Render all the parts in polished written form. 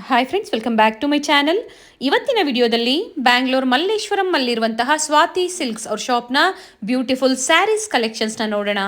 Hi friends, welcome back to my channel. ಇವತ್ತಿನ ವಿಡಿಯೋದಲ್ಲಿ ಬ್ಯಾಂಗ್ಳೂರ್ ಮಲ್ಲೇಶ್ವರಂ ಅಲ್ಲಿರುವಂತಹ ಸ್ವಾತಿ ಸಿಲ್ಕ್ಸ್ ಅವ್ರ ಶಾಪ್ನ ಬ್ಯೂಟಿಫುಲ್ ಸ್ಯಾರೀಸ್ ಕಲೆಕ್ಷನ್ಸ್ನ ನೋಡೋಣ.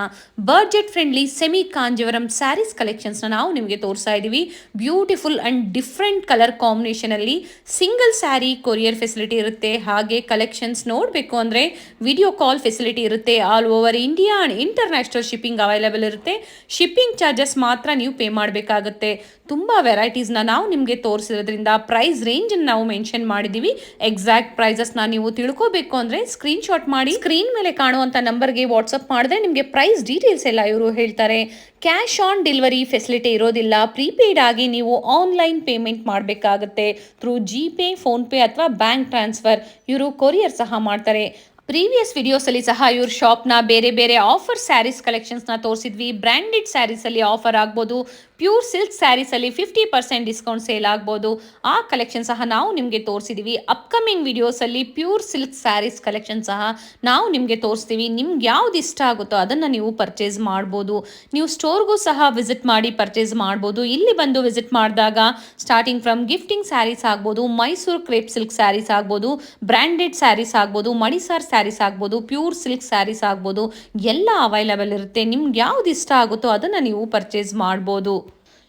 Budget friendly semi Kanjeevaram saris ಕಲೆಕ್ಷನ್ಸ್ನ ನಾವು ನಿಮಗೆ ತೋರಿಸ್ತಾ ಇದ್ದೀವಿ. ಬ್ಯೂಟಿಫುಲ್ ಅಂಡ್ ಡಿಫ್ರೆಂಟ್ ಕಲರ್ ಕಾಂಬಿನೇಷನಲ್ಲಿ ಸಿಂಗಲ್ ಸ್ಯಾರಿ ಕೊರಿಯರ್ ಫೆಸಿಲಿಟಿ ಇರುತ್ತೆ. ಹಾಗೆ ಕಲೆಕ್ಷನ್ಸ್ ನೋಡಬೇಕು ಅಂದರೆ ವಿಡಿಯೋ ಕಾಲ್ ಫೆಸಿಲಿಟಿ ಇರುತ್ತೆ. All over India and international shipping available ಇರುತ್ತೆ. ಶಿಪ್ಪಿಂಗ್ ಚಾರ್ಜಸ್ ಮಾತ್ರ ನೀವು ಪೇ ಮಾಡಬೇಕಾಗುತ್ತೆ. ತುಂಬ ವೆರೈಟೀಸ್ನ ನಾವು ನಿಮಗೆ ತೋರಿಸಿರೋದ್ರಿಂದ ಪ್ರೈಸ್ ರೇಂಜನ್ನು ನಾವು ಮೆನ್ಷನ್ ಮಾಡಿದ್ದೀವಿ. ಎಕ್ಸಾಕ್ಟ್ ಪ್ರೈಸಸ್ನ ನೀವು ತಿಳ್ಕೋಬೇಕು ಅಂದರೆ ಸ್ಕ್ರೀನ್ಶಾಟ್ ಮಾಡಿ ಸ್ಕ್ರೀನ್ ಮೇಲೆ ಕಾಣುವಂಥ ನಂಬರ್ಗೆ ವಾಟ್ಸಪ್ ಮಾಡಿದ್ರೆ ನಿಮಗೆ ಪ್ರೈಸ್ ಡೀಟೇಲ್ಸ್ ಎಲ್ಲ ಇವರು ಹೇಳ್ತಾರೆ. ಕ್ಯಾಶ್ ಆನ್ ಡೆಲಿವರಿ ಫೆಸಿಲಿಟಿ ಇರೋದಿಲ್ಲ. ಪ್ರೀಪೇಯ್ಡ್ ಆಗಿ ನೀವು ಆನ್ಲೈನ್ ಪೇಮೆಂಟ್ ಮಾಡಬೇಕಾಗುತ್ತೆ. ಥ್ರೂ ಜಿಪೇ, ಫೋನ್ಪೇ ಅಥವಾ ಬ್ಯಾಂಕ್ ಟ್ರಾನ್ಸ್ಫರ್. ಇವರು ಕೊರಿಯರ್ ಸಹ ಮಾಡ್ತಾರೆ. ಪ್ರೀವಿಯಸ್ ವಿಡಿಯೋಸಲ್ಲಿ ಸಹ ಇವ್ರ ಶಾಪ್ನ ಬೇರೆ ಬೇರೆ ಆಫರ್ ಸ್ಯಾರೀಸ್ ಕಲೆಕ್ಷನ್ಸ್ನ ತೋರಿಸಿದ್ವಿ. ಬ್ರ್ಯಾಂಡೆಡ್ ಸ್ಯಾರೀಸಲ್ಲಿ ಆಫರ್ ಆಗ್ಬೋದು, ಪ್ಯೂರ್ ಸಿಲ್ಕ್ ಸ್ಯಾರೀಸಲ್ಲಿ 50% ಡಿಸ್ಕೌಂಟ್ ಸೇಲ್ ಆಗ್ಬೋದು. ಆ ಕಲೆಕ್ಷನ್ ಸಹ ನಾವು ನಿಮಗೆ ತೋರಿಸಿದ್ದೀವಿ. ಅಪ್ಕಮಿಂಗ್ ವಿಡಿಯೋಸಲ್ಲಿ ಪ್ಯೂರ್ ಸಿಲ್ಕ್ ಸ್ಯಾರೀಸ್ ಕಲೆಕ್ಷನ್ ಸಹ ನಾವು ನಿಮಗೆ ತೋರಿಸ್ತೀವಿ. ನಿಮ್ಗೆ ಯಾವ್ದು ಇಷ್ಟ ಆಗುತ್ತೋ ಅದನ್ನು ನೀವು ಪರ್ಚೇಸ್ ಮಾಡ್ಬೋದು. ನೀವು ಸ್ಟೋರ್ಗೂ ಸಹ ವಿಸಿಟ್ ಮಾಡಿ ಪರ್ಚೇಸ್ ಮಾಡ್ಬೋದು. ಇಲ್ಲಿ ಬಂದು ವಿಸಿಟ್ ಮಾಡಿದಾಗ ಸ್ಟಾರ್ಟಿಂಗ್ ಫ್ರಮ್ ಗಿಫ್ಟಿಂಗ್ ಸ್ಯಾರೀಸ್ ಆಗ್ಬೋದು, ಮೈಸೂರು ಕ್ರೇಪ್ ಸಿಲ್ಕ್ ಸ್ಯಾರೀಸ್ ಆಗ್ಬೋದು, ಬ್ರ್ಯಾಂಡೆಡ್ ಸ್ಯಾರೀಸ್ ಆಗ್ಬೋದು, ಮಣಿಸಾರ್ ಸ್ಯಾರೀಸ್ ಆಗ್ಬೋದು, ಪ್ಯೂರ್ ಸಿಲ್ಕ್ ಸ್ಯಾರೀಸ್ ಆಗ್ಬೋದು, ಎಲ್ಲ ಅವೈಲೇಬಲ್ ಇರುತ್ತೆ. ನಿಮ್ಗೆ ಯಾವ್ದು ಇಷ್ಟ ಆಗುತ್ತೋ ಅದನ್ನು ನೀವು ಪರ್ಚೇಸ್ ಮಾಡ್ಬೋದು.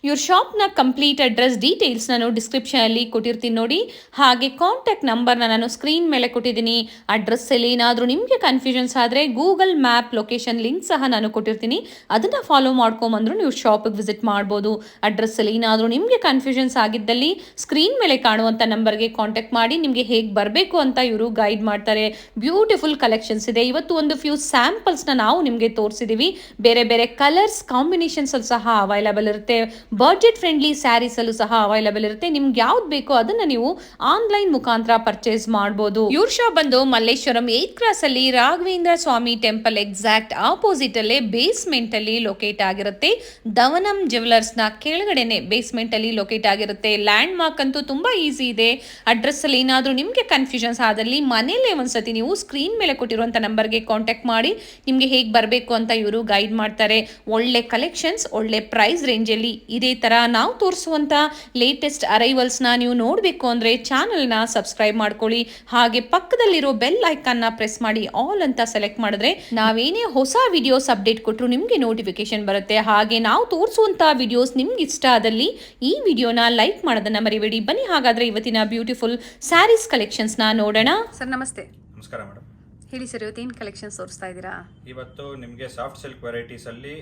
ಇವ್ರ ಶಾಪ್ನ ಕಂಪ್ಲೀಟ್ ಅಡ್ರೆಸ್ ಡೀಟೇಲ್ಸ್ ನಾನು ಡಿಸ್ಕ್ರಿಪ್ಷನಲ್ಲಿ ಕೊಟ್ಟಿರ್ತೀನಿ ನೋಡಿ. ಹಾಗೆ ಕಾಂಟ್ಯಾಕ್ಟ್ ನಂಬರ್ನ ನಾನು ಸ್ಕ್ರೀನ್ ಮೇಲೆ ಕೊಟ್ಟಿದ್ದೀನಿ. ಅಡ್ರೆಸ್ಸಲ್ಲಿ ಏನಾದರೂ ನಿಮಗೆ ಕನ್ಫ್ಯೂಷನ್ಸ್ ಆದರೆ ಗೂಗಲ್ ಮ್ಯಾಪ್ ಲೊಕೇಶನ್ ಲಿಂಕ್ ಸಹ ನಾನು ಕೊಟ್ಟಿರ್ತೀನಿ. ಅದನ್ನು ಫಾಲೋ ಮಾಡ್ಕೊಂಬಂದ್ರು ನೀವು ಶಾಪಿಗೆ ವಿಸಿಟ್ ಮಾಡ್ಬೋದು. ಅಡ್ರೆಸ್ಸಲ್ಲಿ ಏನಾದರೂ ನಿಮಗೆ ಕನ್ಫ್ಯೂಷನ್ಸ್ ಆಗಿದ್ದಲ್ಲಿ ಸ್ಕ್ರೀನ್ ಮೇಲೆ ಕಾಣುವಂಥ ನಂಬರ್ಗೆ ಕಾಂಟ್ಯಾಕ್ಟ್ ಮಾಡಿ ನಿಮಗೆ ಹೇಗೆ ಬರಬೇಕು ಅಂತ ಇವರು ಗೈಡ್ ಮಾಡ್ತಾರೆ. ಬ್ಯೂಟಿಫುಲ್ ಕಲೆಕ್ಷನ್ಸ್ ಇದೆ. ಇವತ್ತು ಒಂದು ಫ್ಯೂ ಸ್ಯಾಂಪಲ್ಸ್ನ ನಾವು ನಿಮಗೆ ತೋರಿಸಿದ್ದೀವಿ. ಬೇರೆ ಬೇರೆ ಕಲರ್ಸ್ ಕಾಂಬಿನೇಷನ್ಸ್ ಸಹ ಅವೈಲೇಬಲ್ ಇರುತ್ತೆ. ಬಡ್ಜೆಟ್ ಫ್ರೆಂಡ್ಲಿ ಸ್ಯಾರೀಸ್ ಅಲ್ಲೂ ಸಹ ಅವೈಲೇಬಲ್ ಇರುತ್ತೆ. ನಿಮ್ಗೆ ಯಾವ್ದು ಬೇಕೋ ಅದನ್ನ ನೀವು ಆನ್ಲೈನ್ ಮುಖಾಂತರ ಪರ್ಚೇಸ್ ಮಾಡಬಹುದು. ಇವ್ರ ಶಾಪ್ ಬಂದು ಮಲ್ಲೇಶ್ವರಂ 8th ಕ್ರಾಸ್ ಅಲ್ಲಿ ರಾಘವೇಂದ್ರ ಸ್ವಾಮಿ ಟೆಂಪಲ್ ಎಕ್ಸಾಕ್ಟ್ ಆಪೋಸಿಟ್ ಅಲ್ಲೇ ಬೇಸ್ಮೆಂಟ್ ಅಲ್ಲಿ ಲೊಕೇಟ್ ಆಗಿರುತ್ತೆ. ಧವನಂ ಜ್ಯುವೆಲರ್ಸ್ ನ ಕೆಳಗಡೆನೆ ಬೇಸ್ಮೆಂಟ್ ಅಲ್ಲಿ ಲೊಕೇಟ್ ಆಗಿರುತ್ತೆ. ಲ್ಯಾಂಡ್ ಮಾರ್ಕ್ ಅಂತೂ ತುಂಬಾ ಈಸಿ ಇದೆ. ಅಡ್ರೆಸ್ ಅಲ್ಲಿ ಏನಾದ್ರೂ ನಿಮ್ಗೆ ಕನ್ಫ್ಯೂಷನ್ಸ್ ಆದಲ್ಲಿ ಮನೇಲೆ ಒಂದ್ಸತಿ ನೀವು ಸ್ಕ್ರೀನ್ ಮೇಲೆ ಕೊಟ್ಟಿರುವಂತ ನಂಬರ್ಗೆ ಕಾಂಟ್ಯಾಕ್ಟ್ ಮಾಡಿ ನಿಮ್ಗೆ ಹೇಗೆ ಬರಬೇಕು ಅಂತ ಇವರು ಗೈಡ್ ಮಾಡ್ತಾರೆ. ಒಳ್ಳೆ ಕಲೆಕ್ಷನ್ಸ್, ಒಳ್ಳೆ ಪ್ರೈಸ್ ರೇಂಜ್ ಅಲ್ಲಿ ಇದೇ ತರ ನಾವು ತೋರಿಸುವಂತ ಲೇಟೆಸ್ಟ್ ಅರೈವಲ್ಸ್ನ ನೀವು ನೋಡಬೇಕು ಅಂದ್ರೆ ಚಾನಲ್ನ ಸಬ್ಸ್ಕ್ರೈಬ್ ಮಾಡ್ಕೊಳ್ಳಿ. ಹಾಗೆ ಪಕ್ಕದಲ್ಲಿರೋ ಬೆಲ್ ಐಕಾನ್ನ ಪ್ರೆಸ್ ಮಾಡಿ ಆಲ್ ಅಂತ ಸೆಲೆಕ್ಟ್ ಮಾಡಿದ್ರೆ ನಾವೇನೇ ಹೊಸ ವಿಡಿಯೋಸ್ ಅಪ್ಡೇಟ್ ಕೊಟ್ಟರು ನಿಮಗೆ ನೋಟಿಫಿಕೇಶನ್ ಬರುತ್ತೆ. ಹಾಗೆ ನಾವು ತೋರಿಸುವಂತ ವಿಡಿಯೋಸ್ ನಿಮ್ಗೆ ಇಷ್ಟ ಆದಲ್ಲಿ ಈ ವಿಡಿಯೋನ ಲೈಕ್ ಮಾಡೋದನ್ನ ಮರಿಬೇಡಿ. ಬನ್ನಿ ಹಾಗಾದ್ರೆ ಇವತ್ತಿನ ಬ್ಯೂಟಿಫುಲ್ ಸ್ಯಾರೀಸ್ ಕಲೆಕ್ಷನ್ಸ್ನ ನೋಡೋಣ. ಸರ್ ನಮಸ್ತೆ. ನಮಸ್ಕಾರ ಮೇಡಮ್. ಹೇಳಿ ಸರ್, ಇವತ್ತೇನು ಕಲೆಕ್ಷನ್ಸ್ ತೋರಿಸ್ತಾ ಇದ್ದೀರಾ? ಇವತ್ತು ನಿಮಗೆ ಸಾಫ್ಟ್ ಸಿಲ್ಕ್ ವೆರೈಟೀಸ್ ಅಲ್ಲಿ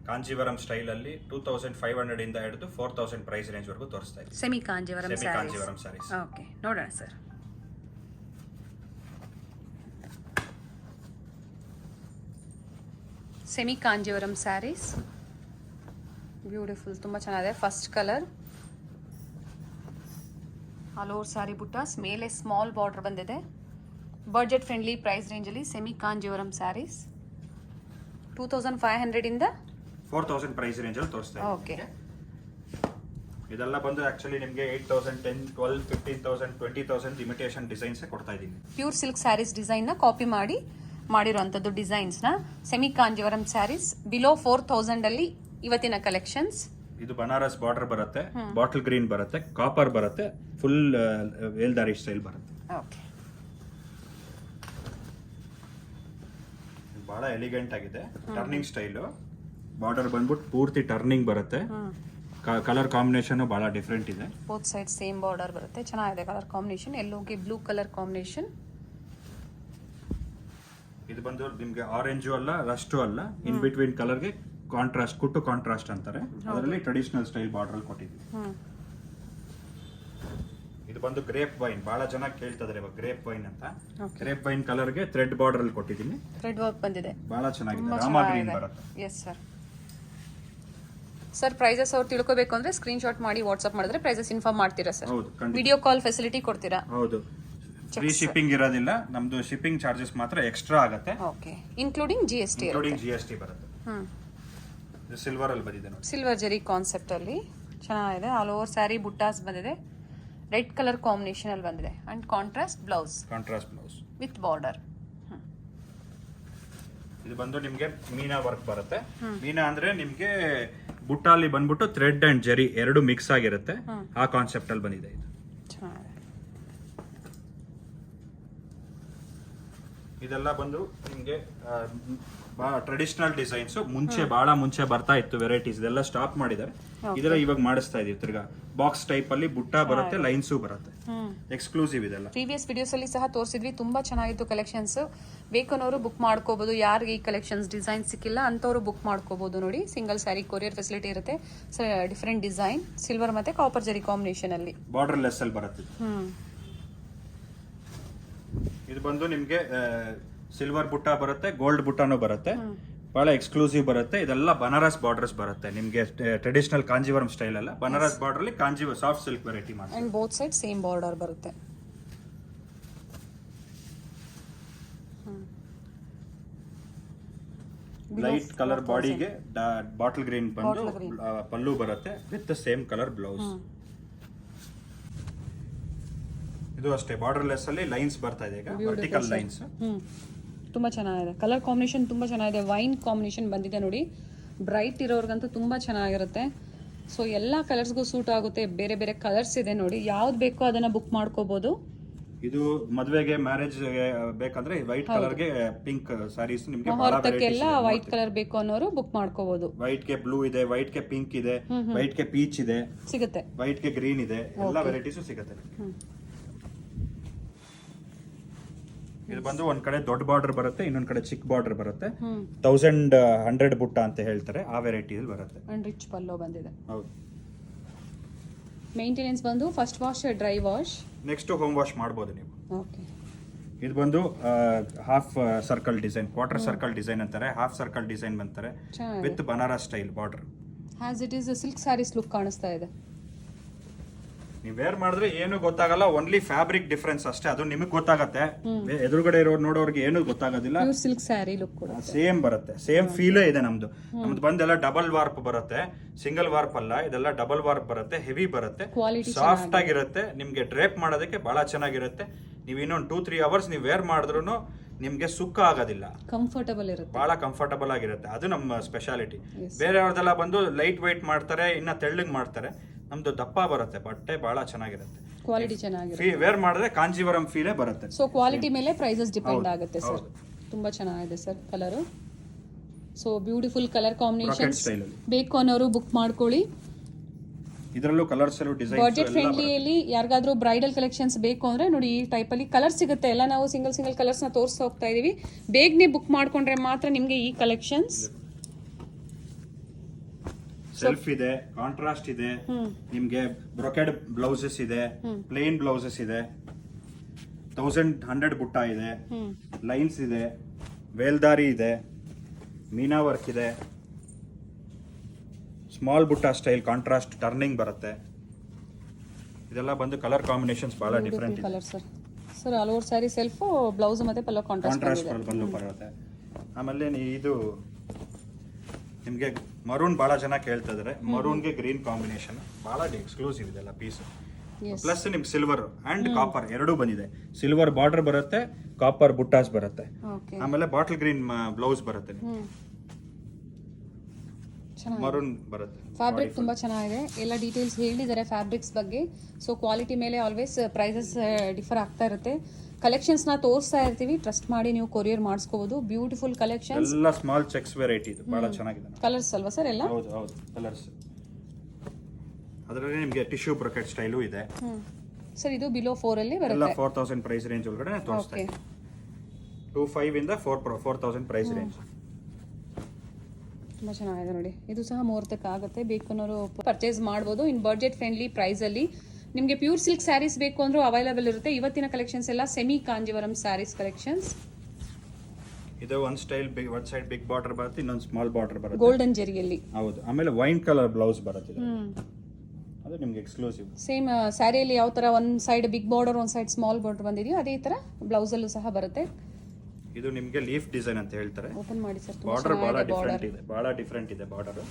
ಕಾಂಜೀವರಂ ಸ್ಟೈಲ್ ಅಲ್ಲಿ 2500 ಇಂದ ಹಿಡಿದು 4000 ಪ್ರೈಸ್ ರೇಂಜ್ ವರೆಗೂ ತೋರಿಸ್ತಾ ಇದ್ದೀವಿ. Semi Kanjeevaram saris. ಓಕೆ, ನೋಡೋಣ sir. Semi Kanjeevaram saris beautiful, ತುಂಬ ಚೆನ್ನಾಗಿದೆ. First colour all over sari buttas, ಮೇಲೆ ಸ್ಮಾಲ್ ಬಾರ್ಡರ್ ಬಂದಿದೆ. ಬಡ್ಜೆಟ್ ಫ್ರೆಂಡ್ಲಿ ಪ್ರೈಸ್ ರೇಂಜಲ್ಲಿ ಸೆಮಿ ಕಾಂಜೀವರಂ ಸ್ಯಾರೀಸ್ 2500 ಇಂದ 4000 ಪ್ರೈಸ್ ರೇಂಜ್ ಅಲ್ಲಿ ತೋರಿಸ್ತಾ ಇದ್ದೀವಿ. ಓಕೆ, ಇದೆಲ್ಲ ಬಂದು ಆಕ್ಚುಲಿ ನಿಮಗೆ 8000, 10, 12, 15000, 20000 ಇಮಿಟೇಷನ್ ಡಿಸೈನ್ಸ್ ಕೊಡ್ತಾ ಇದ್ದೀನಿ. ಪ್ಯೂರ್ ಸಿಲ್ಕ್ ಸ್ಯಾರೀಸ್ ಡಿಸೈನ್ ನ ಕಾಪಿ ಮಾಡಿರುವಂತದ್ದು ಡಿಸೈನ್ಸ್ ನ ಸೆಮಿ ಕಾಂಜೀವರಂ ಸ್ಯಾರೀಸ್ ಬಿಲೋ 4000 ಅಲ್ಲಿ ಇವತ್ತಿನ ಕಲೆಕ್ಷನ್ಸ್. ಇದು ಬನಾರಸ್ ಬಾರ್ಡರ್ ಬರುತ್ತೆ, ಬಾಟಲ್ ಗ್ರೀನ್ ಬರುತ್ತೆ, ಕಾಪರ್ ಬರುತ್ತೆ, ಫುಲ್ ವೇಲ್ದಾರಿ ಸ್ಟೈಲ್ ಬರುತ್ತೆ. ಓಕೆ, ಬಹಳ ಎಲಿಗೆಂಟ್ ಆಗಿದೆ. ಟರ್ನಿಂಗ್ ಸ್ಟೈಲ್ ಬಾರ್ಡರ್ ಬಂದ್ಬಿಟ್ಟು ಪೂರ್ತಿ ಟರ್ನಿಂಗ್ ಬರುತ್ತೆ. ಕಲರ್ ಕಾಂಬಿನೇಷನ್ ಬಹಳ ಡಿಫ್ರೆಂಟ್ ಇದೆ. ಬೋತ್ ಸೈಡ್ ಸೇಮ್ ಬಾರ್ಡರ್ ಬರುತ್ತೆ. ಚೆನ್ನಾಗಿದೆ ಕಲರ್ ಕಾಂಬಿನೇಷನ್. ಎಲ್ಲೋಗೆ ಬ್ಲೂ ಕಲರ್ ಕಾಂಬಿನೇಷನ್. ಇದು ಬಂದು ನಿಮ್ಗೆ ಆರೆಂಜು ಅಲ್ಲ, ರಸ್ಟು ಅಲ್ಲ, in between ಕಲರ್ಗೆ contrast, kuttu contrast ಅಂತಾರೆ. ಅದರಲ್ಲಿ ಟ್ರೆಡಿಷನಲ್ ಸ್ಟೈಲ್ ಬಾರ್ಡರ್ ಕೊಟ್ಟಿದ್ದೀವಿ. ಇದು ಬಂದು ಗ್ರೇಪ್ ವೈನ್, ಬಹಳ ಜನ ಕೇಳ್ತಾ ಇದ್ದಾರೆ ಇವಾಗ ಗ್ರೇಪ್ ವೈನ್ ಅಂತ. ಗ್ರೇಪ್ ವೈನ್ ಕಲರ್ಗೆ ಥ್ರೆಡ್ ಬಾರ್ಡರ್ ಅಲ್ಲಿ ಕೊಟ್ಟಿದ್ದೀನಿ. ಥ್ರೆಡ್ ವರ್ಕ್ ಬಂದಿದೆ, ಬಹಳ ಚೆನ್ನಾಗಿದೆ. ರಾಮಾ ಗ್ರೀನ್ ಬರುತ್ತೆ. Yes sir. ಸರ್ ಪ್ರೈಸಸ್ ಅವ್ರು ತಿಳ್ಕೋಬೇಕು ಅಂದ್ರೆ ಸ್ಕ್ರೀನ್ ಶಾಟ್ ಮಾಡಿ ವಾಟ್ಸ್ಆಪ್ ಮಾಡಿದ್ರೆ ಪ್ರೈಸಸ್ ಇನ್ಫಾರ್ಮ್ ಮಾಡ್ತೀರಾ ಸರ್? ಹೌದು, ವಿಡಿಯೋ ಕಾಲ್ ಫೆಸಿಲಿಟಿ ಕೊಡ್ತೀರಾ? ಹೌದು, ಫ್ರೀ ಶಿಪ್ಪಿಂಗ್ ಇರೋದಿಲ್ಲ. ನಮ್ದು ಶಿಪ್ಪಿಂಗ್ ಚಾರ್ಜಸ್ ಮಾತ್ರ ಎಕ್ಸ್ಟ್ರಾ ಆಗುತ್ತೆ. Okay, including GST. Including GST ಬರುತ್ತೆ. ಇದು ಸಿಲ್ವರ್ ಅಲ್ಲಿ ಬಂದಿದೆ ನೋಡಿ. ಸಿಲ್ವರ್ ಜರಿ ಕಾನ್ಸೆಪ್ಟ್ ಅಲ್ಲಿ ಚೆನ್ನಾಗಿದೆ. ಆಲ್ ಓವರ್ ಸ್ಯಾರಿ ಬುಟ್ಟಾಸ್ ಬಂದಿದೆ. ರೆಡ್ ಕಲರ್ ಕಾಂಬಿನೇಷನ್ ಅಲ್ಲಿ ಬಂದಿದೆ and contrast blouse with border. ಇದು ಬಂದು ನಿಮ್ಗೆ ಮೀನಾ ವರ್ಕ್ ಬರುತ್ತೆ. ಮೀನಾ ಅಂದ್ರೆ ನಿಮ್ಗೆ ಬುಟ್ಟಾಲಿ ಬಂದ್ಬಿಟ್ಟು ಥ್ರೆಡ್ ಅಂಡ್ ಜೆರಿ ಎರಡು ಮಿಕ್ಸ್ ಆಗಿರುತ್ತೆ, ಆ ಕಾನ್ಸೆಪ್ಟ್ ಅಲ್ಲಿ ಬಂದಿದೆ ಇದು. ಇದೆಲ್ಲ ಬಂದು ನಿಮ್ಗೆ ಟ್ರೆಡಿಷನಲ್ ಡಿಸೈನ್ಸ್ ಬಹಳ ಮುಂಚೆ ಬರ್ತಾ ಇತ್ತು ವೆರೈಟೀಸ್, ಇದೆಲ್ಲ ಸ್ಟಾಪ್ ಮಾಡಿದ್ದಾರೆ. ಇದೆಲ್ಲ ಇವಾಗ ಮಾಡಿಸ್ತಾ ಇದೀವಿ ತಿರ್ಗಾ ಬಾಕ್ಸ್ ಟೈಪ್ ಅಲ್ಲಿ ಬುಟ್ಟ ಬರುತ್ತೆ, ಲೈನ್ಸು ಬರುತ್ತೆ, ಎಕ್ಸ್ಕ್ಲೂಸಿವ್ ಇದೆಲ್ಲ. ಪ್ರೀವಿಯಸ್ ವಿಡಿಯೋಸ್ ಅಲ್ಲಿ ಸಹ ತೋರಿಸಿದ್ವಿ, ತುಂಬಾ ಚೆನ್ನಾಗಿತ್ತು ಕಲೆಕ್ಷನ್ಸ್. ಬೇಕನ್ನೋರು ಬುಕ್ ಮಾಡ್ಕೋಬಹುದು. ಯಾರಿಗೆ ಈ ಕಲೆಕ್ಷನ್ಸ್ ಡಿಸೈನ್ ಸಿಕ್ಕಿಲ್ಲ ಅಂತವರು ಬುಕ್ ಮಾಡ್ಕೋಬಹುದು. ನೋಡಿ, ಸಿಂಗಲ್ ಸ್ಯಾರಿ ಕೊರಿಯರ್ ಫೆಸಿಲಿಟಿ ಇರುತ್ತೆ. ಡಿಫರೆಂಟ್ ಡಿಸೈನ್, ಸಿಲ್ವರ್ ಮತ್ತೆ ಕಾಪರ್ ಜರಿ ಕಾಂಬಿನೇಷನ್ ಅಲ್ಲಿ, ಬಾರ್ಡರ್ ಲೆಸ್ ಅಲ್ಲಿ ಬರುತ್ತೆ. ಇದು ಬಂದು ನಿಮ್ಗೆ ಸಿಲ್ವರ್ ಬುಟ್ಟ ಬರುತ್ತೆ, ಗೋಲ್ಡ್ ಬುಟ್ಟನೂ ಬರುತ್ತೆ, ಬಹಳ ಎಕ್ಸ್ಕ್ಲೂಸಿವ್ ಬರುತ್ತೆ. ಇದೆಲ್ಲ ಬನಾರಸ್ ಬಾರ್ಡರ್ಸ್ ಬರುತ್ತೆ ನಿಮ್ಗೆ, ಟ್ರೆಡಿಷನಲ್ ಕಾಂಜೀವರಂ ಸ್ಟೈಲ್ ಅಲ್ಲ, ಬನಾರಸ್ ಬಾರ್ಡರ್ ಅಲ್ಲಿ ಕಾಂಜೀವರಂ ಸಾಫ್ಟ್ ಸಿಲ್ಕ್ ವೆರೈಟಿ ಮಾಡಿ. And both side same border ಬರುತ್ತೆ. ಲೈಟ್ ಕಲರ್ ಬಾಡಿಗೆ ಬಾಟಲ್ ಗ್ರೀನ್ ಬಂದು ಪಲ್ಲು ಬರುತ್ತೆ ವಿತ್ ಸೇಮ್ ಕಲರ್ ಬ್ಲೌಸ್. ಇದು ಅಷ್ಟೇ ಬಾರ್ಡರ್ ಲೆಸ್ ಅಲ್ಲಿ ಲೈನ್ಸ್ ಬರ್ತಾ ಇದೆ, ಈಗ ವರ್ಟಿಕಲ್ ಲೈನ್ಸ್. ತುಂಬಾ ಚೆನ್ನಾಗಿದೆ ಕಲರ್ ಕಾಂಬಿನೇಷನ್, ತುಂಬಾ ಚೆನ್ನಾಗಿದೆ. ವೈನ್ ಕಾಂಬಿನೇಷನ್ ಬಂದಿದೆ ನೋಡಿ, ಬ್ರೈಟ್ ಇರೋರ್ಗಂತೂ ತುಂಬಾ ಚೆನ್ನಾಗಿರುತ್ತೆ. ಸೊ ಎಲ್ಲ ಕಲರ್ಸ್ಗೂ ಸೂಟ್ ಆಗುತ್ತೆ. ಬೇರೆ ಬೇರೆ ಕಲರ್ಸ್ ಇದೆ ನೋಡಿ, ಯಾವ್ದು ಬೇಕೋ ಅದನ್ನ ಬುಕ್ ಮಾಡ್ಕೋಬಹುದು. ಇದು ಮದುವೆಗೆ ಮ್ಯಾರೇಜ್ ಬೇಕಂದ್ರೆ ವೈಟ್ ಕಲರ್ ಗೆ ಪಿಂಕ್ ಸಾರೀಸ್ ನಿಮಗೆ ಹೊರತಕ್ಕೆಲ್ಲ ವೈಟ್ ಕಲರ್ ಬೇಕು ಅನ್ನೋರು ಬುಕ್ ಮಾಡ್ಕೋಬಹುದು. ವೈಟ್ ಗೆ ಬ್ಲೂ ಇದೆ, ವೈಟ್ ಗೆ ಪಿಂಕ್ ಇದೆ, ವೈಟ್ ಗೆ ಪೀಚ್ ಇದೆ, ಸಿಗುತ್ತೆ. ವೈಟ್ ಗೆ ಗ್ರೀನ್ ಇದೆ, ಎಲ್ಲ ವೆರೈಟೀಸ್ ಸಿಗುತ್ತೆ. ಇದು ಬಂದು ಒಂದ್ ಕಡೆ ದೊಡ್ಡ ಬಾರ್ಡರ್ ಬರುತ್ತೆ, ಇನ್ನೊಂದ್ ಕಡೆ ಚಿಕ್ಕ ಬಾರ್ಡರ್ ಬರುತ್ತೆ. 1100 ಬುಟ್ಟ ಅಂತ ಹೇಳ್ತಾರೆ, ಆ ವೆರೈಟಿ ಬರುತ್ತೆ. ಅಂಡ್ ರಿಚ್ ಪಲ್ಲೋ ಬಂದಿದೆ. ಹೌದು. ಮೇಂಟೆನೆನ್ಸ್ ಬಂದು first wash, dry wash, next home wash ಮಾಡಬಹುದು ನೀವು. ಓಕೆ. ಇದು ಬಂದು half circle design, quarter circle design ಅಂತಾರೆ, ಹಾಫ್ ಸರ್ಕಲ್ ಡಿಸೈನ್ ಅಂತಾರೆ, with Banaras style border. Has it is silk sarees look ಕಾಣಿಸ್ತಾ ಇದೆ. ನೀವು ವೇರ್ ಮಾಡಿದ್ರೆ ಏನು ಗೊತ್ತಾಗಲ್ಲ, ಓನ್ಲಿ ಫ್ಯಾಬ್ರಿಕ್ ಡಿಫರೆನ್ಸ್ ಅಷ್ಟೇ, ಅದು ನಿಮಗೆ ಗೊತ್ತಾಗತ್ತೆ. ಎದುರುಗಡೆ ನೋಡೋರ್ಗೆ ಏನು ಗೊತ್ತಾಗೋದಿಲ್ಲ. ಸಿಲ್ಕ್ ಸ್ಯಾರಿ ಲುಕ್ ಕೂಡ ಸೇಮ್ ಬರುತ್ತೆ, ಸೇಮ್ ಫೀಲೇ ಇದೆ ನಮ್ದು. ಬಂದೆಲ್ಲ ಡಬಲ್ ವಾರ್ಪ್ ಬರುತ್ತೆ, ಸಿಂಗಲ್ ವಾರ್ಪ್ ಅಲ್ಲ, ಇದೆಲ್ಲ ಡಬಲ್ ವಾರ್ಪ್ ಬರುತ್ತೆ, ಹೆವಿ ಬರುತ್ತೆ, ಸಾಫ್ಟ್ ಆಗಿರುತ್ತೆ. ನಿಮ್ಗೆ ಡ್ರೇಪ್ ಮಾಡೋದಕ್ಕೆ ಬಹಳ ಚೆನ್ನಾಗಿರುತ್ತೆ. ನೀವು ಇನ್ನೊಂದು 2-3 ಅವರ್ಸ್ ನೀವು ವೇರ್ ಮಾಡಿದ್ರು ನಿಮ್ಗೆ ಸುಕ್ಕ ಆಗೋದಿಲ್ಲ, ಕಂಫರ್ಟಬಲ್ ಇರುತ್ತೆ, ಬಹಳ ಕಂಫರ್ಟಬಲ್ ಆಗಿರುತ್ತೆ. ಅದು ನಮ್ಮ ಸ್ಪೆಷಾಲಿಟಿ. ಬೇರೆಯವ್ರದೆಲ್ಲ ಬಂದು ಲೈಟ್ ವೈಟ್ ಮಾಡ್ತಾರೆ, ಇನ್ನ ತೆಳ್ಳಗ್ ಮಾಡ್ತಾರೆ, ನಮ್ದು ದಪ್ಪ ಬರುತ್ತೆ, ಬಟ್ಟೆ ಬಹಳ ಚೆನ್ನಾಗಿರುತ್ತೆ, ಕ್ವಾಲಿಟಿ ಚೆನ್ನಾಗಿರುತ್ತೆ. ವೇರ್ ಮಾಡಿದ್ರೆ ಕಾಂಜೀವರಂ ಫೀಲೇ ಬರುತ್ತೆ. ಸೊ ಕ್ವಾಲಿಟಿ ಮೇಲೆ ಪ್ರೈಸಸ್ ಡಿಪೆಂಡ್ ಆಗುತ್ತೆ ಸರ್. ತುಂಬಾ ಚೆನ್ನಾಗಿದೆ sir colour. So beautiful colour combination ಬೇಕು ಅನ್ನೋರು ಬುಕ್ ಮಾಡ್ಕೊಳ್ಳಿ. ಇದರಲ್ಲೂ ಕಲರ್ಸ್ ಡಿಸೈನ್ ಬಜೆಟ್ ಫ್ರೆಂಡ್ಲಿಯಲ್ಲಿ ಯಾರಿಗಾದ್ರೂ ಬ್ರೈಡಲ್ ಕಲೆಕ್ಷನ್ಸ್ ಬೇಕು ಅಂದ್ರೆ ನೋಡಿ, ಈ ಟೈಪ್ ಅಲ್ಲಿ ಕಲರ್ ಸಿಗುತ್ತೆ. ಎಲ್ಲ ನಾವು ಸಿಂಗಲ್ ಕಲರ್ಸ್ ನ ತೋರಿಸ್ತಾ ಹೋಗ್ತಾ ಇದೀವಿ. ಬೇಗನೆ ಬುಕ್ ಮಾಡ್ಕೊಂಡ್ರೆ ಮಾತ್ರ ನಿಮ್ಗೆ ಈ ಕಲೆಕ್ಷನ್ಸ್. ಸೆಲ್ಫ್ ಇದೆ, ಕಾಂಟ್ರಾಸ್ಟ್ ಇದೆ, ನಿಮ್ಗೆ ಬ್ರೊಕೆಡ್ ಬ್ಲೌಸಸ್ ಇದೆ, ಪ್ಲೇನ್ ಬ್ಲೌಸಸ್ ಇದೆ, 1100 ಬುಟ್ಟ ಇದೆ, ಲೈನ್ಸ್ ಇದೆ, ವೇಲ್ದಾರಿ ಇದೆ, ಮೀನಾ ವರ್ಕ್ ಇದೆ, ಸ್ಮಾಲ್ ಬುಟ್ಟ ಸ್ಟೈಲ್ ಕಾಂಟ್ರಾಸ್ಟ್ ಟರ್ನಿಂಗ್ ಬರುತ್ತೆ. ಇದೆಲ್ಲ ಬಂದು ಕಲರ್ ಕಾಂಬಿನೇಷನ್ಸ್ ಬಹಳ ಡಿಫರೆಂಟ್ ಇದೆ. Colour sir sir all over sari self, blouse ಮತ್ತೆ ಪಲ್ಲೋ ಕಾಂಟ್ರಾಸ್ಟ್ ಬಂದು ಬರುತ್ತೆ. ಆಮೇಲೆ ಇದು ನಿಮ್ಗೆ ಮರೂನ್ ಬಹಳ ಜನ ಕೇಳ್ತಾ ಇದಾರೆ, ಮರೂನ್ಗೆ ಗ್ರೀನ್ ಕಾಂಬಿನೇಷನ್ ಬಹಳ ಎಕ್ಸ್ಕ್ಲೂಸಿವ್ ಇದೆಲ್ಲ ಪೀಸ್. ಪ್ಲಸ್ ನಿಮ್ಗೆ ಸಿಲ್ವರ್ ಅಂಡ್ ಕಾಪರ್ ಎರಡೂ ಬಂದಿದೆ. ಸಿಲ್ವರ್ ಬಾರ್ಡರ್ ಬರುತ್ತೆ, ಕಾಪರ್ ಬುಟ್ಟಾಸ್ ಬರುತ್ತೆ, ಆಮೇಲೆ ಬಾಟಲ್ ಗ್ರೀನ್ ಬ್ಲೌಸ್ ಬರುತ್ತೆ, ಮರೂನ್ ಬರುತ್ತೆ. ಫ್ಯಾಬ್ರಿಕ್ ತುಂಬಾ ಚೆನ್ನಾಗಿದೆ. ಎಲ್ಲ ಡೀಟೇಲ್ಸ್ ಹೇಳಿದ್ದಾರೆ ಫ್ಯಾಬ್ರಿಕ್ಸ್ ಬಗ್ಗೆ. ಸೊ ಕ್ವಾಲಿಟಿ ಮೇಲೆ ಆಲ್ವೇಸ್ ಪ್ರೈಸಸ್ ಡಿಫರ್ ಆಗ್ತಾ ಇರುತ್ತೆ. ಕಲೆಕ್ಷನ್ಸ್ ನ ತೋರಿಸ್ತಾ ಇರ್ತೀವಿ, ಟ್ರಸ್ಟ್ ಮಾಡಿ ನೀವು ಕೊರಿಯರ್ ಮಾಡಿಸ್ಕೋಬಹುದು. ಬ್ಯೂಟಿಫುಲ್ ಕಲೆಕ್ಷನ್ಸ್, ಎಲ್ಲ ಸ್ಮಾಲ್ ಚೆಕ್ಸ್ ವೆರೈಟಿ ಇದು, ಬಹಳ ಚೆನ್ನಾಗಿದೆ. ಕಲರ್ಸ್ ಅಲ್ವಾ ಸರ್ ಎಲ್ಲ? ಹೌದು ಹೌದು, ಕಲರ್ಸ್. ಅದರಲ್ಲಿ ನಿಮಗೆ ಟಿಶ್ಯೂ ಬ್ರೊಕೆಟ್ ಸ್ಟೈಲು ಇದೆ ಸರ್. ಇದು ಬಿಲೋ 4 ಅಲ್ಲಿ ಬರುತ್ತೆ. ಎಲ್ಲ 4000 ಪ್ರೈಸ್ ರೇಂಜ್ ಒಳಗಡೆ ತೋರಿಸ್ತಾ ಇದ್ದೀನಿ. 25 ಇಂದ 4000 ಪ್ರೈಸ್ ರೇಂಜ್. ತುಂಬಾ ಚೆನ್ನಾಗಿದೆ ನೋಡಿ. ಇದು ಸಹ ಮುಹೂರ್ತಕ್ಕೆ ಆಗುತ್ತೆ, ಬೇಕು ಅನ್ನೋರು ಪರ್ಚೇಸ್ ಮಾಡ್ಬೋದು. ಇನ್ ಬಡ್ಜೆಟ್ ಫ್ರೆಂಡ್ಲಿ ಪ್ರೈಸ್ ಅಲ್ಲಿ ನಿಮಗೆ ಪ್ಯೂರ್ ಸಿಲ್ಕ್ ಸ್ಯಾರೀಸ್ ಬೇಕು ಅಂದ್ರೂ ಅವೈಲೇಬಲ್ ಇರುತ್ತೆ. ಇವತ್ತಿನ ಕಲೆಕ್ಷನ್ಸ್ ಎಲ್ಲ ಸೆಮಿ ಕಾಂಜೀವರಂ ಸ್ಯಾರೀಸ್ ಕಲೆಕ್ಷನ್ಸ್. ಇದು ಒಂದು ಸ್ಟೈಲ್ ಒಂದು ಸೈಡ್ ಬಿಗ್ ಬಾರ್ಡರ್ ಬರುತ್ತೆ, ಇನ್ನೊಂದು ಸ್ಮಾಲ್ ಬಾರ್ಡರ್ ಬರುತ್ತೆ, ಗೋಲ್ಡನ್ ಜರಿಯಲ್ಲಿ. ಹೌದು. ಆಮೇಲೆ ವೈನ್ ಕಲರ್ ಬ್ಲೌಸ್ ಬರುತ್ತೆ, ಅದು ನಿಮಗೆ ಎಕ್ಸ್ಕ್ಲೂಸಿವ್. ಸೇಮ್ ಸ್ಯಾರಿಯಲ್ಲಿ ಯಾವ ತರ ಒಂದ್ ಸೈಡ್ ಬಿಗ್ ಬಾರ್ಡರ್, ಒಂದ್ ಸೈಡ್ ಸ್ಮಾಲ್ ಬಾರ್ಡರ್ ಬಂದಿದೆಯೋ ಅದೇ ತರ ಬ್ಲೌಸ್ ಅಲ್ಲೂ ಸಹ ಬರುತ್ತೆ. ಇದು ನಿಮಗೆ ಲೀಫ್ ಡಿಸೈನ್ ಅಂತ ಹೇಳ್ತಾರೆ. ಓಪನ್ ಮಾಡಿ ಸರ್. ಬಾರ್ಡರ್ ಬಹಳ ಡಿಫರೆಂಟ್ ಇದೆ, ಬಹಳ ಡಿಫರೆಂಟ್ ಇದೆ ಬಾರ್ಡರ್.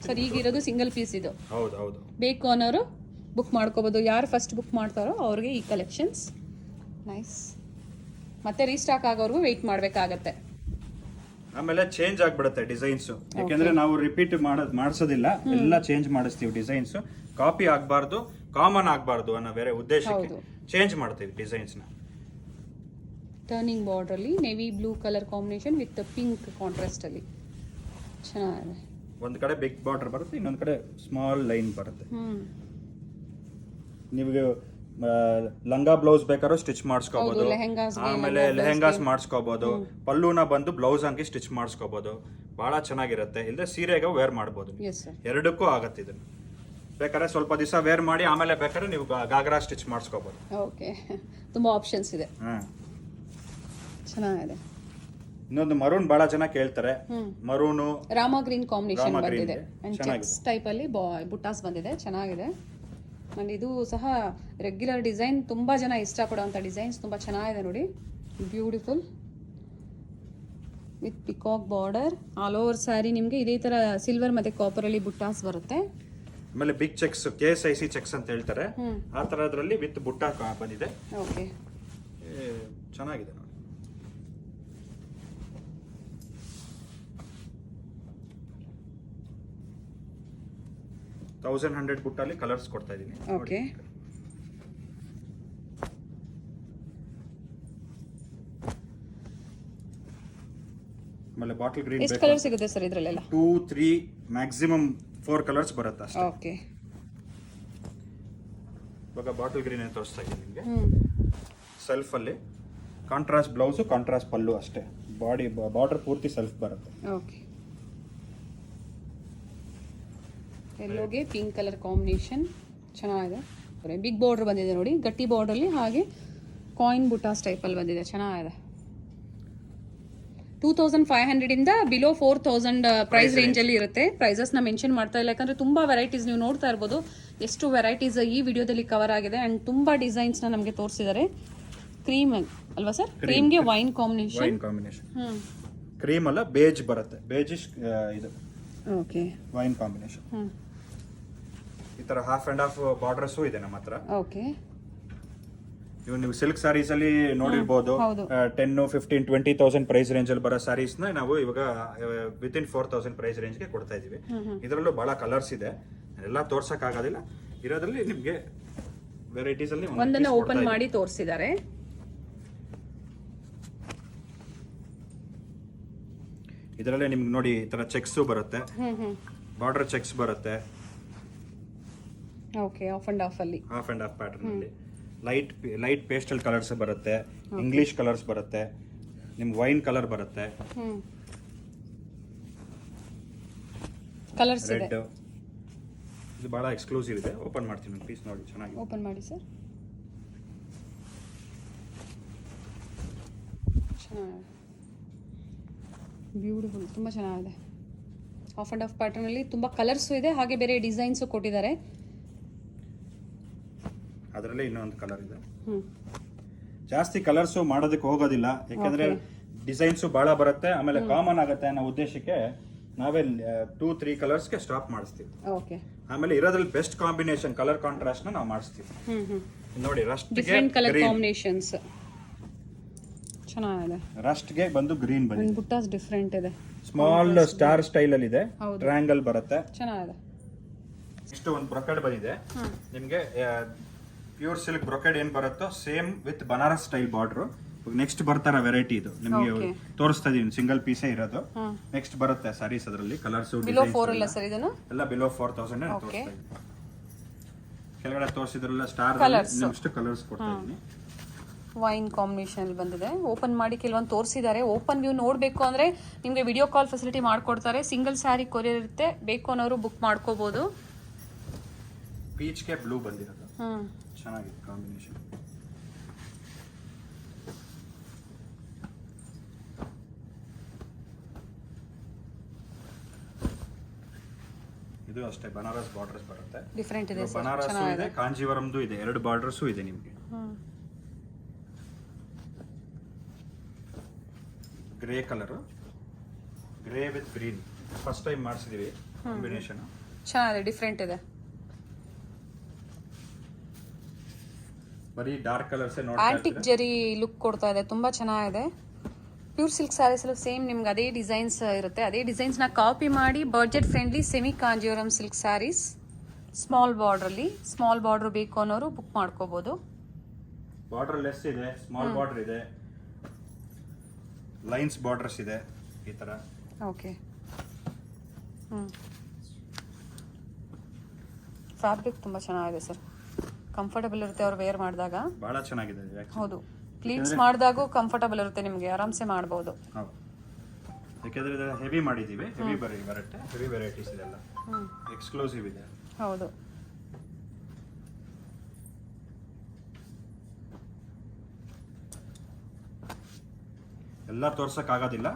ಸರ್ ಈಗ ಇರೋದು ಸಿಂಗಲ್ ಪೀಸ್ ಇದು. ಹೌದು ಹೌದು. ಬೇಕು ಅನ್ನೋರು ಬುಕ್ ಮಾಡ್ಕೋಬಹುದು. ಯಾರು ಫಸ್ಟ್ ಬುಕ್ ಮಾಡ್ತಾರೋ ಅವ್ರಿಗೆ ಈ ಕಲೆಕ್ಷನ್ಸ್ ನೈಸ್. ಮತ್ತೆ ರೀಸ್ಟಾಕ್ ಆಗೋರ್ಗು ವೆಯ್ಟ್ ಮಾಡಬೇಕಾಗತ್ತೆ. ಆಮೇಲೆ ಚೇಂಜ್ ಆಗ್ಬಿಡುತ್ತೆ ಡಿಸೈನ್ಸ್, ಯಾಕೆಂದ್ರೆ ನಾವು ರಿಪೀಟ್ ಮಾಡಿಸೋದಿಲ್ಲ, ಎಲ್ಲ ಚೇಂಜ್ ಮಾಡಿಸ್ತೀವಿ ಡಿಸೈನ್ಸ್. ಕಾಪಿ ಆಗಬಾರ್ದು, ಕಾಮನ್ ಆಗಬಾರ್ದು ಅನ್ನೋ ಬೇರೆ ಉದ್ದೇಶಕ್ಕೆ ಚೇಂಜ್ ಮಾಡ್ತೀವಿ ಡಿಸೈನ್ಸ್ ನ. ಟರ್ನಿಂಗ್ ಬಾರ್ಡರ್ ಅಲ್ಲಿ navy blue colour combination with pink contrast ಅಲ್ಲಿ ಚೆನ್ನಾಗಿದೆ. ಒಂದ್ ಕಡೆ ಬಿಗ್ ಬಾರ್ಡರ್ ಬರುತ್ತೆ, ಇನ್ನೊಂದ್ ಕಡೆ ಸ್ಮಾಲ್ ಲೈನ್ ಬರುತ್ತೆ. ನಿಮಗೆ ಲಂಗ ಬ್ಲೌಸ್ ಬೇಕಾದ್ರೂ ಸ್ಟಿಚ್ ಮಾಡಿಸ್ಕೋಬಹುದು, ಆಮೇಲೆ ಲೆಹೆಂಗಾಸ್ ಮಾಡಿಸ್ಕೋಬಹುದು, ಪಲ್ಲುನ ಬಂದು ಬ್ಲೌಸ್ ಹಂಗೆ ಸ್ಟಿಚ್ ಮಾಡಿಸ್ಕೋಬಹುದು, ಬಹಳ ಚೆನ್ನಾಗಿರುತ್ತೆ. ಇಲ್ಲದೆ ಸೀರೆಗೆ ವೇರ್ ಮಾಡಬಹುದು, ಎರಡಕ್ಕೂ ಆಗತ್ತೆ. ಇದನ್ನ ಬೇಕಾದ್ರೆ ಸ್ವಲ್ಪ ದಿವಸ ವೇರ್ ಮಾಡಿ ಆಮೇಲೆ ಬೇಕಾದ್ರೆ ನೀವು ಗಾಗ್ರಾ ಸ್ಟಿಚ್ ಮಾಡಿಸ್ಕೋಬಹುದು. ಓಕೆ, ತುಂಬಾ ಆಪ್ಷನ್ಸ್ ಇದೆ. ಚೆನ್ನಾಗಿದೆ. ಇನ್ನೊಂದು ಮರೂನ್ ಬಹಳ ಜನ ಕೇಳ್ತಾರೆ. ಮರೂನು ರಾಮ ಗ್ರೀನ್ ಕಾಂಬಿನೇಷನ್ ಬಂದಿದೆ ಅಂಡ್ ಚೆಕ್ಸ್ ಟೈಪ್ ಅಲ್ಲಿ ಬುಟ್ಟಾಸ್ ಬಂದಿದೆ, ಚೆನ್ನಾಗಿದೆ. ಅಂಡ್ ಇದು ಸಹ ರೆಗ್ಯುಲರ್ ಡಿಸೈನ್, ತುಂಬಾ ಜನ ಇಷ್ಟಪಡುವಂತ ಡಿಸೈನ್ಸ್, ತುಂಬಾ ಚೆನ್ನಾಗಿದೆ ನೋಡಿ. Beautiful with peacock border all over sari. ನಿಮಗೆ ಇದೇ ತರ ಸಿಲ್ವರ್ ಮತ್ತೆ ಕಾಪರ್ ಅಲ್ಲಿ ಬುಟ್ಟಾಸ್ ಬರುತ್ತೆ. ಆಮೇಲೆ ಬಿಗ್ ಚೆಕ್ಸ್, KSIC ಚೆಕ್ಸ್ ಅಂತ ಹೇಳ್ತಾರೆ, ಆ ತರದ್ರಲ್ಲಿ ವಿತ್ ಬುಟ್ಟ ಬಂದಿದೆ. ಓಕೆ, ಚೆನ್ನಾಗಿದೆ ನೋಡಿ. $1100 ಬುಟ್ಟಲ್ಲಿ ಕಲರ್ಸ್ ಕೊಡ್ತಾ ಇದೀನಿ. ಓಕೆ, ಆಮೇಲೆ ಬಾಟಲ್ ಗ್ರೀನ್ ಎಷ್ಟು ಕಲರ್ ಸಿಗುತ್ತೆ ಸರ್ ಇದರಲ್ಲೆಲ್ಲ? 2, 3 ಮ್ಯಾಕ್ಸಿಮಮ್ 4 ಕಲರ್ಸ್ ಬರುತ್ತೆ ಅಷ್ಟೇ. ಓಕೆ, ಇವಾಗ ಬಾಟಲ್ ಗ್ರೀನ್ ಅಂತ ತೋರಿಸ್ತಾ ಇದ್ದೀನಿ ನಿಮಗೆ. ಸೆಲ್ಫ್ ಅಲ್ಲಿ ಕಾಂಟ್ರಾಸ್ಟ್ ಬ್ಲೌಸ್, ಕಾಂಟ್ರಾಸ್ಟ್ ಪಲ್ಲು ಅಷ್ಟೇ. ಬಾಡಿ ಬಾರ್ಡರ್ ಪೂರ್ತಿ ಸೆಲ್ಫ್ ಬರುತ್ತೆ. ಓಕೆ, ಎಲ್ಲೋಗೆ ಪಿಂಕ್ ಕಲರ್ ಕಾಂಬಿನೇಷನ್ ಚೆನ್ನಾಗಿದೆ. ಬಿಗ್ ಬಾರ್ಡರ್ ಬಂದಿದೆ ನೋಡಿ, ಗಟ್ಟಿ ಬಾರ್ಡರ್ ಅಲ್ಲಿ, ಹಾಗೆ ಕಾಯಿನ್ ಬುಟಾಸ್ ಟೈಪ್ ಅಲ್ಲಿ ಬಂದಿದೆ, ಚೆನ್ನಾಗಿದೆ. 2500 ಇಂದ ಬಿಲೋ 4000 ಪ್ರೈಸ್ ರೇಂಜ್ ಅಲ್ಲಿ ಇರುತ್ತೆ. ಪ್ರೈಸಸ್ ನ ಮೆನ್ಷನ್ ಮಾಡ್ತಾ ಇಲ್ಲ, ಯಾಕಂದ್ರೆ ತುಂಬಾ ವೆರೈಟೀಸ್ ನೀವು ನೋಡ್ತಾ ಇರ್ಬೋದು. ಎಷ್ಟು ವೆರೈಟೀಸ್ ಈ ವಿಡಿಯೋದಲ್ಲಿ ಕವರ್ ಆಗಿದೆ ಅಂಡ್ ತುಂಬಾ ಡಿಸೈನ್ಸ್ ನ ನಮಗೆ ತೋರಿಸಿದ್ದಾರೆ. ಕ್ರೀಮ್ ಅಲ್ವಾ ಸರ್? ಕ್ರೀಮ್ಗೆ ವೈನ್ ಕಾಂಬಿನೇಷನ್. ಕ್ರೀಮ್ ಅಲ್ಲ, ಬೇಜ್ ಬರುತ್ತೆ, ಬೇಜಿಶ್ ಇದು. Okay, wine combination. ಈ ತರ ಹಾಫ್ ಅಂಡ್ ಹಾಫ್ ಬಾರ್ಡರ್ಸ್ ಇದೆ ನಮ್ಮ ಹತ್ರ. ಓಕೆ, ಇವು ನೀವು ಸಿಲ್ಕ್ ಸ್ಯಾರೀಸ್ ಅಲ್ಲಿ ನೋಡಿರ್ಬೋದು, 10, 15, 20,000 ಪ್ರೈಸ್ ರೇಂಜ್ ಅಲ್ಲಿ ಬರೋ ಸ್ಯಾರೀಸ್ ನ ನಾವು ಇವಾಗ ವಿತಿನ್ 4000 ಪ್ರೈಸ್ ರೇಂಜ್ ಗೆ ಕೊಡ್ತಾ ಇದೀವಿ. ಇದರಲ್ಲೂ ಬಹಳ ಕಲರ್ಸ್ ಇದೆ, ಎಲ್ಲ ತೋರ್ಸಕ್ ಆಗೋದಿಲ್ಲ. ಇರೋದ್ರಲ್ಲಿ ನಿಮ್ಗೆ ವೆರೈಟೀಸ್ ಅಲ್ಲಿ ಒಂದನ್ನ ಓಪನ್ ಮಾಡಿ ತೋರಿಸಿದ್ದಾರೆ. ಇದರಲ್ಲೇ ನಿಮ್ಗೆ ನೋಡಿ ಈ ತರ ಚೆಕ್ಸ್ ಬರುತ್ತೆ, ಬಾರ್ಡರ್ ಚೆಕ್ಸ್ ಬರುತ್ತೆ. ಓಕೆ, ಆಫ್ ಅಂಡ್ ಆಫ್ ಅಲ್ಲಿ, ಹಾಫ್ ಅಂಡ್ ಹಾಫ್ ಪ್ಯಾಟರ್ನ್ ಅಲ್ಲಿ ಲೈಟ್ ಪೇಸ್ಟಲ್ ಕಲರ್ಸ್ ಬರುತ್ತೆ, ಇಂಗ್ಲಿಷ್ ಕಲರ್ಸ್ ಬರುತ್ತೆ, ನಿಮ್ಗೆ ವೈನ್ ಕಲರ್ ಬರುತ್ತೆ, ಕಲರ್ಸ್ ಇದೆ. ರೆಡ್. ಇದು ಬಹಳ ಎಕ್ಸ್ಕ್ಲೂಸಿವ್ ಇದೆ. ಓಪನ್ ಮಾಡ್ತೀನಿ, ಪೀಸ್ ನೋಡಿ, ಚೆನ್ನಾಗಿ ಓಪನ್ ಮಾಡಿ ಸರ್. ಚೆನ್ನಾಗಿದೆ, ಬ್ಯೂಟಿಫುಲ್, ತುಂಬ ಚೆನ್ನಾಗಿದೆ. ಆಫ್ ಅಂಡ್ ಆಫ್ ಪ್ಯಾಟರ್ನ್ ಅಲ್ಲಿ ತುಂಬ ಕಲರ್ಸು ಇದೆ, ಹಾಗೆ ಬೇರೆ ಡಿಸೈನ್ಸು ಕೊಟ್ಟಿದ್ದಾರೆ. ಅದರಲ್ಲೇ ಇನ್ನೊಂದು ಕಲರ್ ಇದೆ. ಜಾಸ್ತಿ ಕಲರ್ಸ್ ಮಾಡೋದಕ್ಕೆ ಹೋಗೋದಿಲ್ಲ, ಯಾಕಂದ್ರೆ ಡಿಸೈನ್ಸ್ ಬಹಳ ಬರುತ್ತೆ, ಆಮೇಲೆ ಕಾಮನ್ ಆಗುತ್ತೆ ಅನ್ನೋ ಉದ್ದೇಶಕ್ಕೆ ನಾವೇ 2-3 ಕಲರ್ಸ್ಗೆ ಸ್ಟಾಪ್ ಮಾಡಿಸ್ತೀವಿ. ಓಕೆ, ಆಮೇಲೆ ಇರೋದ್ರಲ್ಲಿ ಬೆಸ್ಟ್ ಕಾಂಬಿನೇಷನ್ ಕಲರ್ ಕಾಂಟ್ರಾಸ್ಟ್ ನ ನಾವು ಮಾಡಿಸ್ತೀವಿ. ನೋಡಿ, ರಸ್ಟ್ ಡಿಫರೆಂಟ್ ಕಲರ್ ಕಾಂಬಿನೇಷನ್ಸ್ ಚೆನ್ನಾಗಿದೆ. ರಸ್ಟ್ ಗೆ ಬಂದು ಗ್ರೀನ್ ಬಂದಿದೆ, ಬುಟ್ಟಾಸ್ ಡಿಫರೆಂಟ್ ಇದೆ, ಸ್ಮಾಲ್ ಸ್ಟಾರ್ ಸ್ಟೈಲ್ ಅಲ್ಲಿ ಇದೆ, ಟ್ರಯಾಂಗಲ್ ಬರುತ್ತೆ, ಚೆನ್ನಾಗಿದೆ. ನೆಕ್ಸ್ಟ್ ಒಂದು ಬ್ರೊಕೆಡ್ ಬಂದಿದೆ ನಿಮ್ಗೆ. ಪ್ಯೂರ್ ಸಿಲ್ಕ್ ಬ್ರೊಕೆಡ್ ಏನ್ ಬರುತ್ತೋ same with Banaras style border. Next ಬರ್ತಾರ ವೆರೈಟಿ ಇದು ನಿಮ್ಗೆ ತೋರಿಸ್ತಾ ಇದೀನಿ, ಸಿಂಗಲ್ ಪೀಸೇ ಇರೋದು. ನೆಕ್ಸ್ಟ್ ಬರುತ್ತೆ ಸ್ಯಾರೀಸ್, ಅದರಲ್ಲಿ ಕಲರ್ಸ್ ಬಿಲೋ 4 ಅಲ್ಲ ಸರ್ ಇದನ್ನು? ಎಲ್ಲ ಬಿಲೋ 4000 ತೋರಿಸ್ತಾ ಇದೀನಿ. ಕೆಳಗಡೆ ತೋರಿಸಿದ್ರಲ್ಲ ಸ್ಟಾರ್, ನೆಕ್ಸ್ಟ್ ಕಲರ್ಸ್ ಕೊಡ್ತಾ ಇದೀನಿ. ವೈನ್ ಕಾಂಬಿನೇಷನ್ ಅಲ್ಲಿ ಬಂದಿದೆ. ಓಪನ್ ಮಾಡಿ ಕೆಲವೊಂದು ತೋರಿಸಿದ್ದಾರೆ. ಓಪನ್ ವ್ಯೂ ನೋಡಬೇಕು ಅಂದ್ರೆ ನಿಮಗೆ ವಿಡಿಯೋ ಕಾಲ್ ಫೆಸಿಲಿಟಿ ಮಾಡ್ಕೊಡ್ತಾರೆ. ಸಿಂಗಲ್ ಸ್ಯಾರಿ ಕೊರಿಯರ್ ಇರುತ್ತೆ, ಬೇಕು ಅನ್ನೋರು ಬುಕ್ ಮಾಡ್ಕೋಬಹುದು. ಪೀಚ್ ಗೆ ಬ್ಲೂ ಬಂದಿರೋದು, ಚೆನ್ನಾಗಿದೆ ಕಾಂಬಿನೇಷನ್. ಇದು ಅಷ್ಟೇ ಬನಾರಸ್ ಬಾರ್ಡರ್ಸ್ ಬರುತ್ತೆ, ಡಿಫರೆಂಟ್ ಇದೆ. ಬನಾರಸ್ ಇದೆ, ಕಾಂಜೀವರಂದು ಇದೆ, 2 ಬಾರ್ಡರ್ಸ್ ಇದೆ ನಿಮಗೆ. Grey colour, grey with green first time ಮಾಡಿಸಿದೀವಿ ಕಾಂಬಿನೇಷನ್, ಚೆನ್ನಾಗಿದೆ, ಡಿಫರೆಂಟ್ ಇದೆ. ಬರೀ ಡಾರ್ಕ್ ಕಲರ್ಸ್ ನೋಡ್ತಾ ಆಂಟಿಕ್ ಜೆರಿ ಲುಕ್ ಕೊಡ್ತಾ ಇದೆ, ತುಂಬಾ ಚೆನ್ನಾಗಿದೆ. ಪ್ಯೂರ್ ಸಿಲ್ಕ್ ಸ್ಯಾರೀಸಲ್ಲೂ ಸೇಮ್ ನಿಮ್ಗೆ ಅದೇ ಡಿಸೈನ್ಸ್ ಇರುತ್ತೆ. ಅದೇ ಡಿಸೈನ್ಸ್ನ ಕಾಪಿ ಮಾಡಿ budget friendly semi Kanjeevaram silk saris small ಬಾರ್ಡ್ರಲ್ಲಿ, ಸ್ಮಾಲ್ ಬಾರ್ಡ್ರ್ ಬೇಕು ಅನ್ನೋರು ಬುಕ್ ಮಾಡ್ಕೋಬೋದು. ಬಾರ್ಡರ್ ಲೆಸ್ ಇದೆ, ಸ್ಮಾಲ್ ಬಾರ್ಡರ್ ಇದೆ, ಲೈನ್ಸ್ ಬಾರ್ಡರ್ಸ್ ಇದೆ ಈ ಥರ. ಓಕೆ. ಫ್ಯಾಬ್ರಿಕ್ ತುಂಬ ಚೆನ್ನಾಗಿದೆ ಸರ್, ಕಂಫರ್ಟಬಲ್ ಇರುತ್ತೆ ಅವ್ರು ವೇರ್ ಮಾಡಿದಾಗ. ಭಾಳ ಚೆನ್ನಾಗಿದೆ actually. ಹೌದು, ಪ್ಲೀಟ್ಸ್ ಮಾಡಿದಾಗೂ ಕಂಫರ್ಟಬಲ್ ಇರುತ್ತೆ ನಿಮಗೆ, ಆರಾಮ್ಸೆ ಮಾಡ್ಬೋದು. ಹೌದು, ಯಾಕೆಂದರೆ ಇದು ಹೆವಿ ಮಾಡಿದ್ದೀವಿ, ಹೆವಿ ಬರುತ್ತೆ, ಹೆವಿ ವೆರೈಟೀಸ್ ಇದೆಲ್ಲ ಎಕ್ಸ್ಕ್ಲೂಸಿವ್ ಇದೆ. ಹೌದು. ಎಲ್ಲ ತೋರ್ಸೋಕ್ಕಾಗೋದಿಲ್ಲ,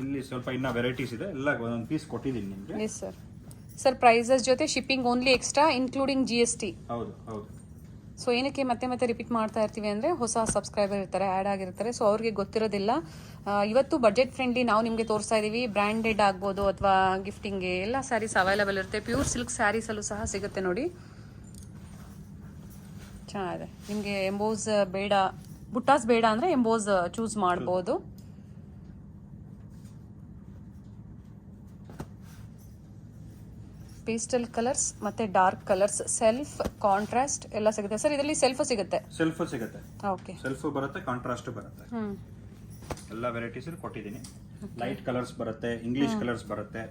ಇಲ್ಲಿ ಸ್ವಲ್ಪ ಇನ್ನ ವೆರೈಟೀಸ್ ಇದೆ, ಎಲ್ಲ ಒಂದೊಂದು ಪೀಸ್ ಕೊಟ್ಟಿದ್ದೀನಿ ನಿಮಗೆ. Yes sir. ಸರ್ ಪ್ರೈಸಸ್ ಜೊತೆ shipping only extra including GST. ಹೌದು ಹೌದು. ಸೊ ಏನಕ್ಕೆ ಮತ್ತೆ ಮತ್ತೆ ರಿಪೀಟ್ ಮಾಡ್ತಾ ಇರ್ತೀವಿ ಅಂದರೆ ಹೊಸ ಸಬ್ಸ್ಕ್ರೈಬರ್ ಇರ್ತಾರೆ, ಆ್ಯಡ್ ಆಗಿರ್ತಾರೆ, ಸೊ ಅವ್ರಿಗೆ ಗೊತ್ತಿರೋದಿಲ್ಲ. ಇವತ್ತು ಬಡ್ಜೆಟ್ ಫ್ರೆಂಡ್ಲಿ ನಾವು ನಿಮಗೆ ತೋರಿಸ್ತಾ ಇದ್ದೀವಿ. ಬ್ರ್ಯಾಂಡೆಡ್ ಆಗ್ಬೋದು ಅಥವಾ ಗಿಫ್ಟಿಂಗ್ಗೆ ಎಲ್ಲ ಸ್ಯಾರೀಸ್ ಅವೈಲೇಬಲ್ ಇರುತ್ತೆ. ಪ್ಯೂರ್ ಸಿಲ್ಕ್ ಸ್ಯಾರೀಸಲ್ಲೂ ಸಹ ಸಿಗುತ್ತೆ ನೋಡಿ, ಚೆನ್ನಾಗಿದೆ. ನಿಮಗೆ ಎಂಬೋಸ್ ಬೇಡ, ಬುಟ್ಟಾಸ್ ಬೇಡ ಅಂದರೆ ಎಂಬೋಸ್ ಚೂಸ್ ಮಾಡ್ಬೋದು. ಪೇಸ್ಟಲ್ ಕಲರ್ಸ್ ಮತ್ತೆ ಡಾರ್ಕ್ ಕಲರ್ಸ್, ಸೆಲ್ಫ್, ಕಾಂಟ್ರಾಸ್ಟ್ ಎಲ್ಲ ಸಿಗುತ್ತೆ ಸರ್. ಇದರಲ್ಲಿ ಸೆಲ್ಫ್ ಸಿಗುತ್ತೆ. ಸೆಲ್ಫ್ ಸಿಗುತ್ತೆ, ಓಕೆ. ಸೆಲ್ಫ್ ಬರುತ್ತೆ, ಕಾಂಟ್ರಾಸ್ಟ್ ಬರುತ್ತೆ, ಎಲ್ಲ ವೆರೈಟೀಸ್ ಕೊಟ್ಟಿದ್ದೀನಿ. ಲೈಟ್ ಕಲರ್ಸ್ ಬರುತ್ತೆ, ಇಂಗ್ಲಿಷ್ ಕಲರ್ಸ್ ಬರುತ್ತೆ,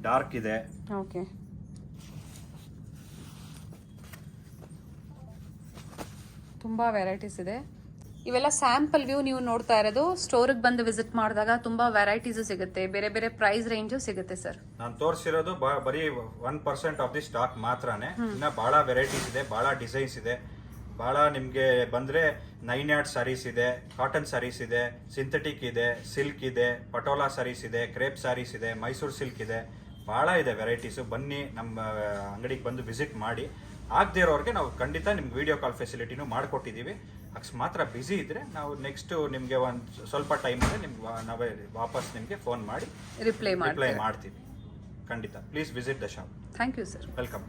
ಡಾರ್ಕ್ ಇದೆ. ಓಕೆ. ತುಂಬ ವೆರೈಟೀಸ್ ಇದೆ. ಇವೆಲ್ಲ ಸ್ಯಾಂಪಲ್ ವ್ಯೂ ನೀವು ನೋಡ್ತಾ ಇರೋದು. ಸ್ಟೋರಿಗೆ ಬಂದು ವಿಸಿಟ್ ಮಾಡಿದಾಗ ತುಂಬಾ ವೆರೈಟೀಸ್ ಸಿಗುತ್ತೆ, ಬೇರೆ ಬೇರೆ ಪ್ರೈಸ್ ರೇಂಜು ಸಿಗುತ್ತೆ ಸರ್. ನಾನು ತೋರಿಸಿರೋದು ಬರೀ 1% ಆಫ್ ದಿ ಸ್ಟಾಕ್ ಮಾತ್ರನೇ. ಇನ್ನ ಬಹಳ ವೆರೈಟೀಸ್ ಇದೆ, ಬಹಳ ಡಿಸೈನ್ಸ್ ಇದೆ, ಬಹಳ ನಿಮಗೆ ಬಂದ್ರೆ 9 ಯಾರ್ಡ್ ಸ್ಯಾರೀಸ್ ಇದೆ, ಕಾಟನ್ ಸ್ಯಾರೀಸ್ ಇದೆ, ಸಿಂಥೆಟಿಕ್ ಇದೆ, ಸಿಲ್ಕ್ ಇದೆ, ಪಟೋಲಾ ಸ್ಯಾರೀಸ್ ಇದೆ, ಕ್ರೇಪ್ ಸ್ಯಾರೀಸ್ ಇದೆ, ಮೈಸೂರು ಸಿಲ್ಕ್ ಇದೆ, ಬಹಳ ಇದೆ ವೆರೈಟೀಸು. ಬನ್ನಿ ನಮ್ಮ ಅಂಗಡಿಗೆ ಬಂದು ವಿಸಿಟ್ ಮಾಡಿ. ಆಗದೇ ಇರೋರಿಗೆ ನಾವು ಖಂಡಿತ ನಿಮ್ಗೆ ವಿಡಿಯೋ ಕಾಲ್ ಫೆಸಿಲಿಟಿನೂ ಮಾಡಿಕೊಟ್ಟಿದ್ದೀವಿ. ಮಾತ್ರ ಬ್ಯುಸಿ ಇದ್ರೆ ನಾವು ನೆಕ್ಸ್ಟ್ ನಿಮಗೆ ಒಂದು ಸ್ವಲ್ಪ ಟೈಮ್ ಇದೆ, ನಿಮ್ಗೆ ನಾವೇ ವಾಪಸ್ ನಿಮಗೆ ಫೋನ್ ಮಾಡಿ ರಿಪ್ಲೈ ಮಾಡ್ತೀವಿ ಖಂಡಿತ. Please visit the shop. Thank you sir. Welcome.